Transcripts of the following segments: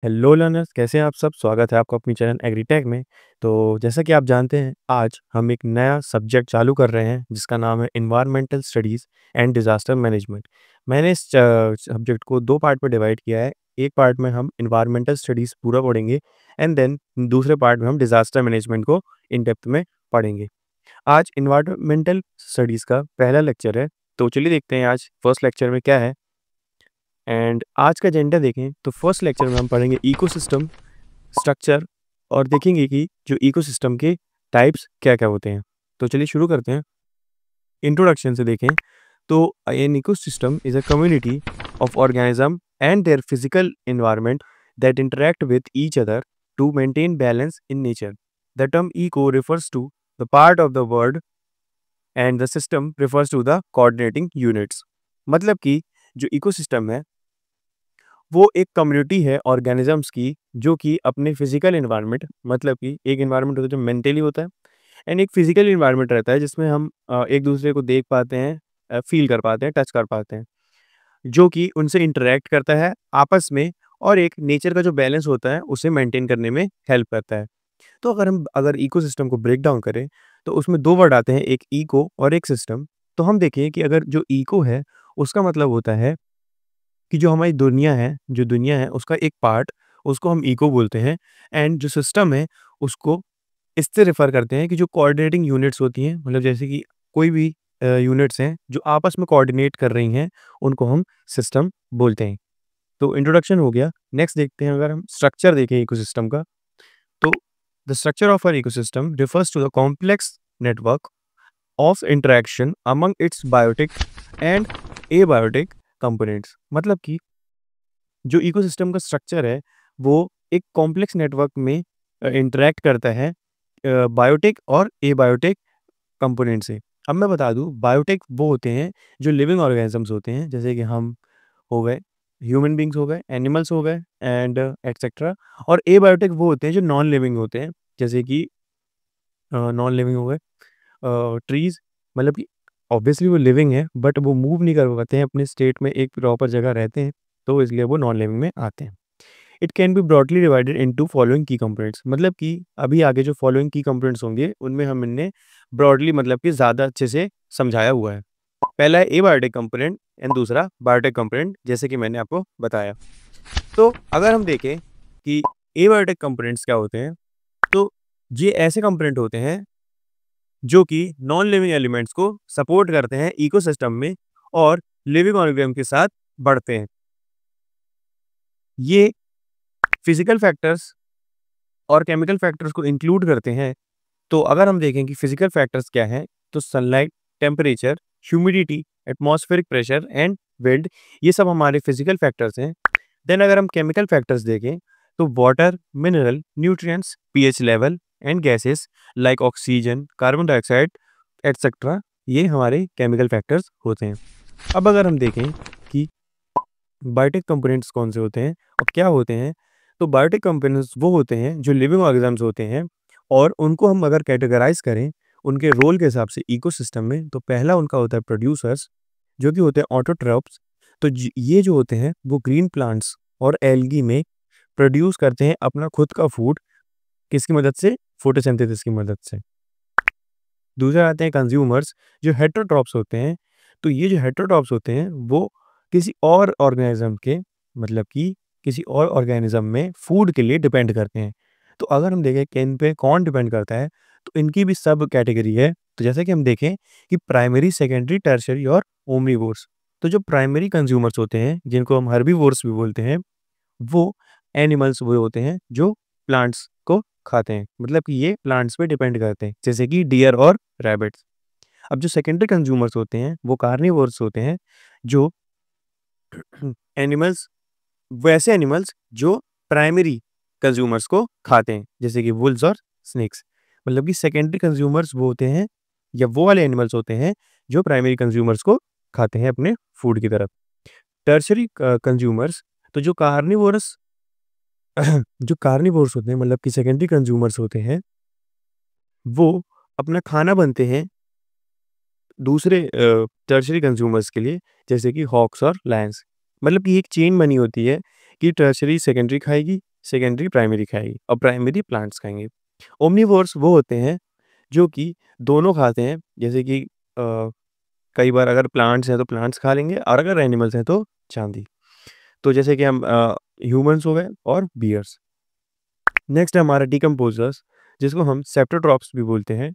Hello learners, कैसे हैं आप सब। स्वागत है आपका अपनी चैनल एग्रीटेक में। तो जैसा कि आप जानते हैं, आज हम एक नया सब्जेक्ट चालू कर रहे हैं जिसका नाम है environmental studies and disaster management. मैंने इस सब्जेक्ट को दो पार्ट में डिवाइड किया है। एक पार्ट में हम इन्वायरमेंटल स्टडीज़ पूरा पढ़ेंगे एंड देन दूसरे पार्ट में हम डिज़ास्टर मैनेजमेंट को इन डेप्थ में पढ़ेंगे। आज इन्वायरमेंटल स्टडीज़ का पहला लेक्चर है, तो चलिए देखते हैं आज फर्स्ट लेक्चर में क्या है। एंड आज का एजेंडा देखें तो फर्स्ट लेक्चर में हम पढ़ेंगे इकोसिस्टम स्ट्रक्चर और देखेंगे कि जो इकोसिस्टम के टाइप्स क्या-क्या होते हैं। तो चलिए शुरू करते हैं। इंट्रोडक्शन से देखें तो an ecosystem is a community of organism and their physical environment that interact with each other to maintain balance in nature. The term eco refers to the part of the world and the system refers to the coordinating units. मतलब कि जो ecosystem है वो एक community है organisms की, जो कि अपने फिजिकल एनवायरनमेंट, मतलब कि एक एनवायरनमेंट होता है जो मेंटली होता है एंड एक फिजिकल एनवायरनमेंट रहता है जिसमें हम एक दूसरे को देख पाते हैं, फील कर पाते हैं, टच कर पाते हैं, जो कि उनसे इंटरेक्ट करता है आपस में और एक नेचर का जो बैलेंस होता है उसे मेंटेन करने में हेल्प करता है। तो अगर इकोसिस्टम को ब्रेक डाउन करें तो उसमें दो वर्ड आते हैं, एक इको और एक सिस्टम। तो हम देखिए कि अगर जो इको है उसका मतलब होता है कि जो हमारी दुनिया है उसका एक पार्ट, उसको हम इको बोलते हैं। एंड जो सिस्टम है उसको इससे रेफर करते हैं कि जो कोऑर्डिनेटिंग यूनिट्स होती हैं, मतलब जैसे कि कोई भी यूनिट्स हैं जो आपस में कोऑर्डिनेट कर रही हैं, उनको हम सिस्टम बोलते हैं। तो इंट्रोडक्शन हो गया। नेक्स्ट देखते हैं, अगर हम स्ट्रक्चर देखें इकोसिस्टम का, तो the structure of our ecosystem refers to the complex network of interaction among its biotic and abiotic components. मतलब कि जो इकोसिस्टम का स्ट्रक्चर है वो एक कॉम्प्लेक्स नेटवर्क में इंटरेक्ट करता है बायोटिक और एबायोटिक कंपोनेंट से। अब मैं बता दूं, बायोटिक वो होते हैं जो लिविंग ऑर्गेनिजम्स होते हैं, जैसे कि हम हो गए, ह्यूमन बींग्स हो गए, एनिमल्स हो गए एंड एटसेट्रा। और एबायोटिक वो होते हैं जो नॉन लिविंग होते हैं, जैसे कि नॉन लिविंग हो गए ट्रीज, मतलब कि ऑब्वियसली वो लिविंग है बट वो मूव नहीं कर पाते हैं अपने स्टेट में, एक प्रॉपर जगह रहते हैं, तो इसलिए वो नॉन लिविंग में आते हैं। It can be broadly divided into following की कंपोनेंट्स। मतलब कि अभी आगे जो फॉलोइंग की कंपोनेंट्स होंगे उनमें हमने ब्रॉडली, मतलब कि ज़्यादा अच्छे से समझाया हुआ है। पहला है एबायोटिक कंपोनेंट एंड दूसरा बायोटिक कंपोनेंट, जैसे कि मैंने आपको बताया। तो अगर हम देखें कि एबायोटिक कंपोनेंट्स क्या होते हैं, तो ये ऐसे कंपोनेंट होते हैं जो कि नॉन लिविंग एलिमेंट्स को सपोर्ट करते हैं इकोसिस्टम में और लिविंग ऑर्गेनिज्म के साथ बढ़ते हैं। ये फिजिकल फैक्टर्स और केमिकल फैक्टर्स को इंक्लूड करते हैं। तो अगर हम देखें कि फिजिकल फैक्टर्स क्या हैं, तो sunlight, temperature, humidity, atmospheric pressure and wind, ये सब हमारे फिजिकल फैक्टर्स हैं। देन अगर हम केमिकल फैक्टर्स देखें तो water, mineral, nutrients, pH level and gases like oxygen, carbon dioxide etcetera, ये हमारे केमिकल फैक्टर्स होते हैं। अब अगर हम देखें कि बायोटिक कंपोनेंट्स कौन से होते हैं और क्या होते हैं, तो बायोटिक कंपोनेंट्स वो होते हैं जो लिविंग ऑर्गेनिजम्स होते हैं और उनको हम अगर कैटेगराइज करें उनके रोल के हिसाब से इकोसिस्टम में, तो पहला उनका होता है प्रोड्यूसर्स, जो कि होते हैं ऑटोट्रॉप्स। तो ये जो होते हैं वो ग्रीन प्लांट्स और एल्गी में प्रोड्यूस करते हैं अपना खुद का फूड, किसकी मदद से? फोटोसिंथेसिस की मदद से। दूसरे आते हैं कंज्यूमर्स, जो हेटेरोट्रॉप्स होते हैं। तो ये जो हेटेरोट्रॉप्स होते हैं वो किसी और ऑर्गेनिज्म के, मतलब कि किसी और ऑर्गेनिज्म में फूड के लिए डिपेंड करते हैं। तो अगर हम देखें कि इन पे कौन डिपेंड करता है, तो इनकी भी सब कैटेगरी है। तो जैसे कि हम देखें कि प्राइमरी, सेकेंडरी, टर्शियरी और ओमनीवोर्स। तो जो प्राइमरी कंज्यूमर्स होते हैं, जिनको हम हर्बीवोर्स भी बोलते हैं, वो एनिमल्स वो होते हैं जो प्लांट्स को खाते हैं, मतलब कि ये प्लांट्स पे डिपेंड करते हैं, जैसे कि डियर और रैबिट्स। अब जो सेकेंडरी कंज्यूमर्स होते हैं वो कार्निवोर्स होते हैं, जो एनिमल्स, वैसे एनिमल्स जो प्राइमरी कंज्यूमर्स को खाते हैं, जैसे कि वुल्स और स्नेक्स। मतलब कि सेकेंडरी कंज्यूमर्स वो होते हैं या वो वाले एनिमल्स होते हैं जो प्राइमरी कंज्यूमर्स को खाते हैं अपने फूड की तरफ। टर्शरी कंज्यूमर्स, तो जो कार्निवोर्स होते हैं, मतलब कि सेकेंडरी कंज्यूमर्स होते हैं, वो अपना खाना बनते हैं दूसरे टर्शरी कंज्यूमर्स के लिए, जैसे कि हॉक्स और लायंस। मतलब कि एक चेन बनी होती है कि टर्शरी सेकेंडरी खाएगी, सेकेंडरी प्राइमरी खाएगी और प्राइमरी प्लांट्स खाएंगे। ओमनीवोर्स वो होते हैं जो कि दोनों खाते हैं, जैसे कि कई बार अगर प्लांट्स हैं तो प्लांट्स खा लेंगे और अगर एनिमल्स हैं तो चांदी। तो जैसे कि हम ह्यूमंस हो गए और बियर्स। नेक्स्ट है हमारा डिकम्पोजर्स, जिसको हम सेप्टोट्रॉप्स भी बोलते हैं।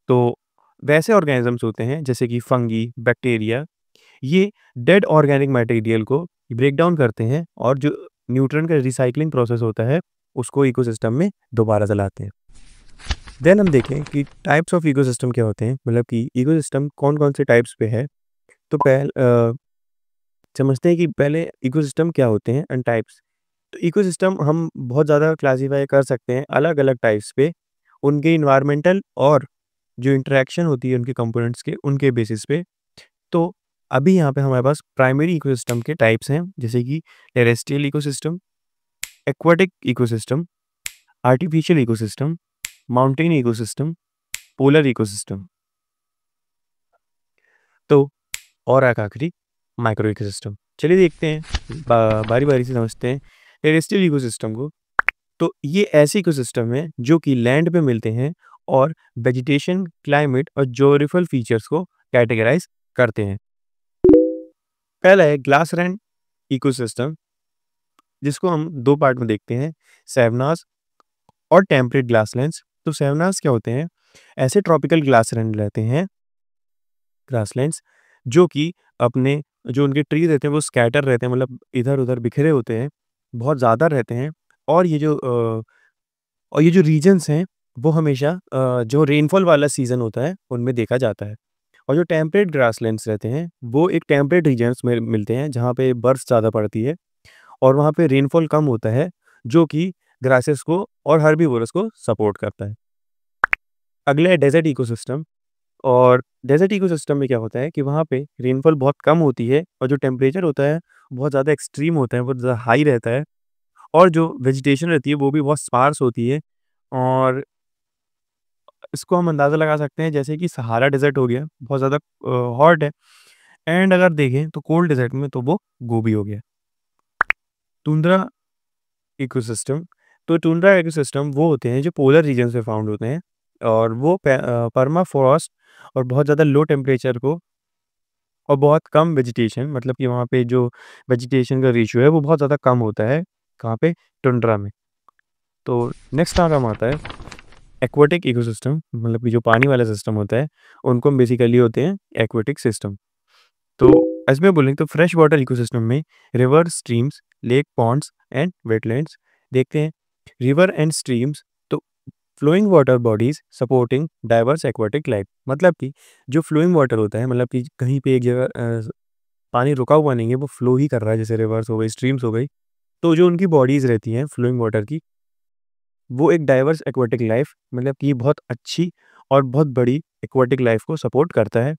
तो वैसे ऑर्गेनिजम्स होते हैं जैसे कि फंगी, बैक्टीरिया, ये डेड ऑर्गेनिक मटेरियल को ब्रेक डाउन करते हैं और जो न्यूट्रन का रिसाइकलिंग प्रोसेस होता है उसको इकोसिस्टम में दोबारा चलाते हैं। देन हम देखें कि टाइप्स ऑफ इकोसिस्टम क्या होते हैं, मतलब कि इकोसिस्टम कौन कौन से टाइप्स पे है। तो समझते हैं कि पहले इकोसिस्टम क्या होते हैं एंड टाइप्स। तो इकोसिस्टम हम बहुत ज़्यादा क्लासीफाई कर सकते हैं अलग अलग टाइप्स पे, उनके इन्वायरमेंटल और जो इंटरेक्शन होती है उनके कंपोनेंट्स के, उनके बेसिस पे। तो अभी यहाँ पे हमारे पास प्राइमरी इकोसिस्टम के टाइप्स हैं, जैसे कि terrestrial ecosystem, aquatic ecosystem, artificial ecosystem, mountain ecosystem, polar ecosystem. तो और एक आखिरी माइक्रो इकोसिस्टम। चलिए देखते हैं, बारी बारी से समझते हैं टेरेस्ट्रियल इकोसिस्टम को। तो ये ऐसे इकोसिस्टम है जो कि लैंड पे मिलते हैं और वेजिटेशन, क्लाइमेट और ज्योग्राफिकल फीचर्स को कैटेगराइज करते हैं। पहला है ग्लासलैंड इकोसिस्टम, जिसको हम दो पार्ट में देखते हैं, सैवनास और टेम्परेट ग्रासलैंड्स। तो सैवनास क्या होते हैं, ऐसे ट्रॉपिकल ग्रासलैंड्स जो कि अपने जो उनके ट्रीज रहते हैं वो स्कैटर रहते हैं, मतलब इधर उधर बिखरे होते हैं, बहुत ज़्यादा रहते हैं। और ये जो रीजन्स हैं वो हमेशा जो रेनफॉल वाला सीजन होता है उनमें देखा जाता है। और जो टेम्परेट ग्रासलैंड्स रहते हैं वो एक टेम्परेट रीजन्स में मिलते हैं जहाँ पे बर्फ ज़्यादा पड़ती है और वहाँ पे रेनफॉल कम होता है, जो कि ग्रासेस को और हर्बीवोरस को सपोर्ट करता है। अगला है डेजर्ट इकोसिस्टम। और डेजर्ट इकोसिस्टम में क्या होता है कि वहाँ पे रेनफॉल बहुत कम होती है और जो टेम्परेचर होता है बहुत ज़्यादा एक्सट्रीम होता है, बहुत ज़्यादा हाई रहता है। और जो वेजिटेशन रहती है वो भी बहुत स्पार्स होती है। और इसको हम अंदाज़ा लगा सकते हैं जैसे कि सहारा डेजर्ट हो गया, बहुत ज़्यादा हॉट है। एंड अगर देखें तो कोल्ड डेजर्ट में तो वो गोबी हो गया। Tundra ecosystem. तो टुंड्रा इकोसिस्टम वो होते हैं जो पोलर रीजन में फाउंड होते हैं और वो परमाफ्रॉस्ट और बहुत ज़्यादा लो टेम्परेचर को और बहुत कम वेजिटेशन, मतलब कि वहाँ पे जो वेजिटेशन का रेशियो है वो बहुत ज़्यादा कम होता है, कहाँ पे, टुंड्रा में। तो नेक्स्ट नाम आता है एक्वाटिक इकोसिस्टम, मतलब कि जो पानी वाला सिस्टम होता है उनको हम बेसिकली होते हैं एक्वाटिक सिस्टम। तो इसमें बोलेंगे तो फ्रेश वाटर इकोसिस्टम में river, streams, lake, ponds and wetlands देखते हैं। रिवर एंड स्ट्रीम्स तो flowing water bodies supporting diverse aquatic life, मतलब कि जो फ्लोइंग वाटर होता है, मतलब कि कहीं पे एक जगह पानी रुका हुआ नहीं है, वो फ्लो ही कर रहा है, जैसे रिवर्स हो गई, स्ट्रीम्स हो गई। तो जो उनकी बॉडीज रहती हैं फ्लोइंग वाटर की, वो एक डाइवर्स एक्वाटिक लाइफ, मतलब कि बहुत अच्छी और बहुत बड़ी एक्वाटिक लाइफ को सपोर्ट करता है।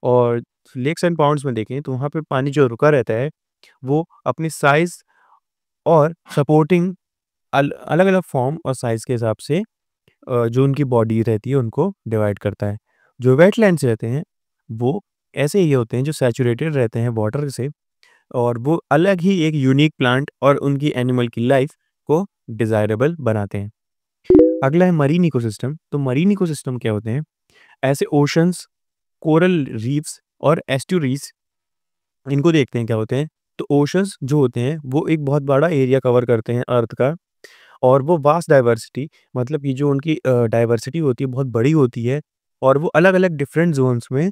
और लेक्स एंड पाउंड्स में देखें तो वहाँ पे पानी जो रुका रहता है वो अपनी साइज़ और सपोर्टिंग अलग-अलग फॉर्म और साइज़ के हिसाब से जो उनकी बॉडी रहती है उनको डिवाइड करता है। जो वेटलैंड्स रहते हैं वो ऐसे ही होते हैं जो सैचुरेटेड रहते हैं वाटर से और वो अलग ही एक यूनिक प्लांट और उनकी एनिमल की लाइफ को डिज़ायरेबल बनाते हैं। अगला है मरीन इकोसिस्टम। तो मरीन इकोसिस्टम क्या होते हैं, ऐसे ओशंस, कोरल रीफ्स और एस्टुरीज, इनको देखते हैं क्या होते हैं। तो ओशंस जो होते हैं वो एक बहुत बड़ा एरिया कवर करते हैं अर्थ का और वो वास्ट डाइवर्सिटी, मतलब कि जो उनकी डाइवर्सिटी होती है बहुत बड़ी होती है और वो अलग-अलग डिफरेंट ज़ोन्स में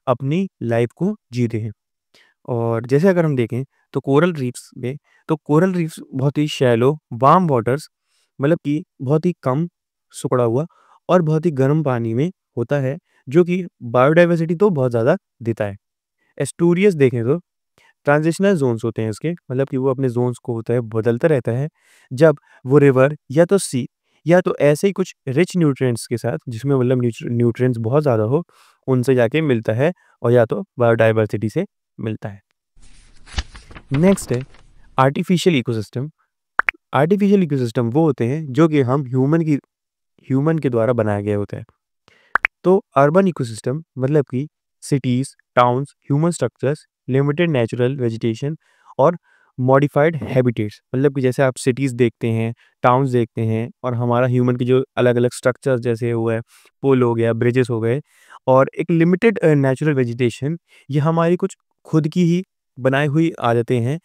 अपनी लाइफ को जीते हैं। और जैसे अगर हम देखें तो कोरल रीफ्स में, तो कोरल रीफ्स बहुत ही शैलो वार्म वाटर्स, मतलब कि बहुत ही कम सिकुड़ा हुआ और बहुत ही गर्म पानी में होता है, जो कि बायोडाइवर्सिटी तो बहुत ज़्यादा देता है। एस्टूरियस देखें तो ट्रांजिशनल ज़ोन्स होते हैं इसके, मतलब कि वो अपने ज़ोन्स को होता है बदलता रहता है जब वो रिवर या तो सी या तो ऐसे ही कुछ रिच न्यूट्रिएंट्स के साथ, जिसमें मतलब न्यूट्रिएंट्स बहुत ज़्यादा हो, उनसे जाके मिलता है और या तो बायोडाइवर्सिटी से मिलता है। नेक्स्ट है आर्टिफिशियल इकोसिस्टम। आर्टिफिशियल इकोसिस्टम वो होते हैं जो कि हम ह्यूमन के द्वारा बनाया गया होता है। तो अर्बन इकोसिस्टम मतलब कि cities, towns, human structures, limited natural vegetation और मॉडिफाइड हैबिटेट्स, मतलब कि जैसे आप सिटीज़ देखते हैं, टाउन्स देखते हैं और हमारा ह्यूमन की जो अलग-अलग स्ट्रक्चर्स जैसे हुआ है, पुल हो गया, ब्रिजेस हो गए और एक लिमिटेड नेचुरल वेजिटेशन, ये हमारी कुछ खुद की ही बनाई हुई आदतें हैं,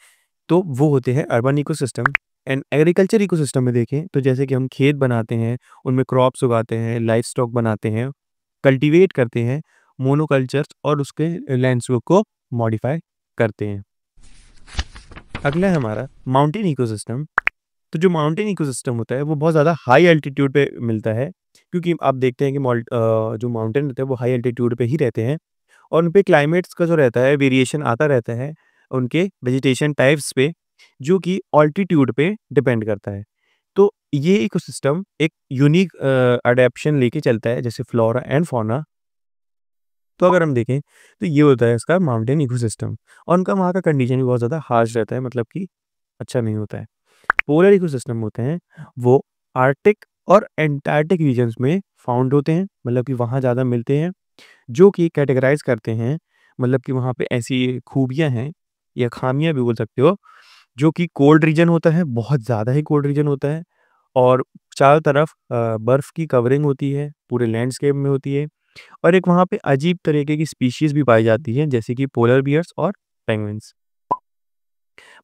तो वो होते हैं urban ecosystem. And agriculture ecosystem में देखें तो जैसे कि हम खेत बनाते हैं, उनमें क्रॉप्स उगाते हैं, लाइव स्टॉक बनाते हैं, कल्टीवेट करते हैं, मोनोकल्चर्स और उसके लैंडस्केप को मॉडिफाई करते हैं। अगला है हमारा माउंटेन इकोसिस्टम। तो जो माउंटेन इकोसिस्टम होता है वो बहुत ज़्यादा हाई एल्टीट्यूड पे मिलता है, क्योंकि आप देखते हैं कि जो माउंटेन रहते हैं वो हाई एल्टीट्यूड पे ही रहते हैं और उन पे क्लाइमेट्स का जो रहता है वेरिएशन आता रहता है उनके वेजिटेशन टाइप्स पे, जो कि ऑल्टीट्यूड पे डिपेंड करता है। तो ये इकोसिस्टम एक यूनिक अडैप्शन लेके चलता है, जैसे फ्लोरा एंड फौना। तो अगर हम देखें तो ये होता है इसका माउंटेन इकोसिस्टम और उनका वहाँ का कंडीशन भी बहुत ज़्यादा हार्श रहता है, मतलब कि अच्छा नहीं होता है। पोलर इकोसिस्टम होते हैं वो आर्कटिक और एंटार्क्टिक रीजन्स में फाउंड होते हैं, मतलब कि वहाँ ज़्यादा मिलते हैं, जो कि कैटेगराइज़ करते हैं, मतलब कि वहाँ पे ऐसी खूबियाँ हैं या खामियाँ भी बोल सकते हो, जो कि कोल्ड रीजन होता है, बहुत ज़्यादा ही कोल्ड रीजन होता है और चारों तरफ बर्फ़ की कवरिंग होती है, पूरे लैंडस्केप में होती है और एक वहाँ पे अजीब तरीके की स्पीशीज़ भी पाई जाती हैं, जैसे कि पोलर बियर्स और पेंगुइन्स।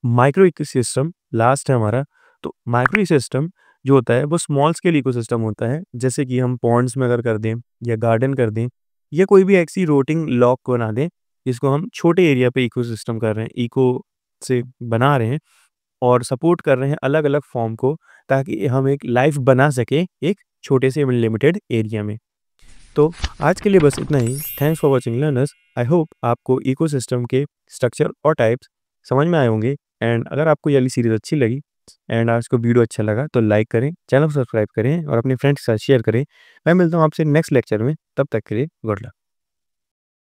माइक्रो इकोसिस्टम लास्ट है हमारा। तो माइक्रो इकोसिस्टम जो होता है वो स्मॉल स्केल इकोसिस्टम होता है, जैसे कि हम पॉन्ड्स में अगर कर दें या गार्डन कर दें या कोई भी ऐसी रोटिंग लॉक बना दें, जिसको हम छोटे एरिया पे इकोसिस्टम कर रहे हैं, इको से बना रहे हैं और सपोर्ट कर रहे हैं अलग-अलग फॉर्म को, ताकि हम एक लाइफ बना सकें एक छोटे से लिमिटेड एरिया में। तो आज के लिए बस इतना ही। Thanks for watching learners. I hope आपको इकोसिस्टम के स्ट्रक्चर और टाइप्स समझ में आए होंगे। एंड अगर आपको ये वाली सीरीज़ अच्छी लगी एंड आज को वीडियो अच्छा लगा तो लाइक करें, चैनल को सब्सक्राइब करें और अपने फ्रेंड्स के साथ शेयर करें। मैं मिलता हूँ आपसे नेक्स्ट लेक्चर में, तब तक के लिए गुड लक।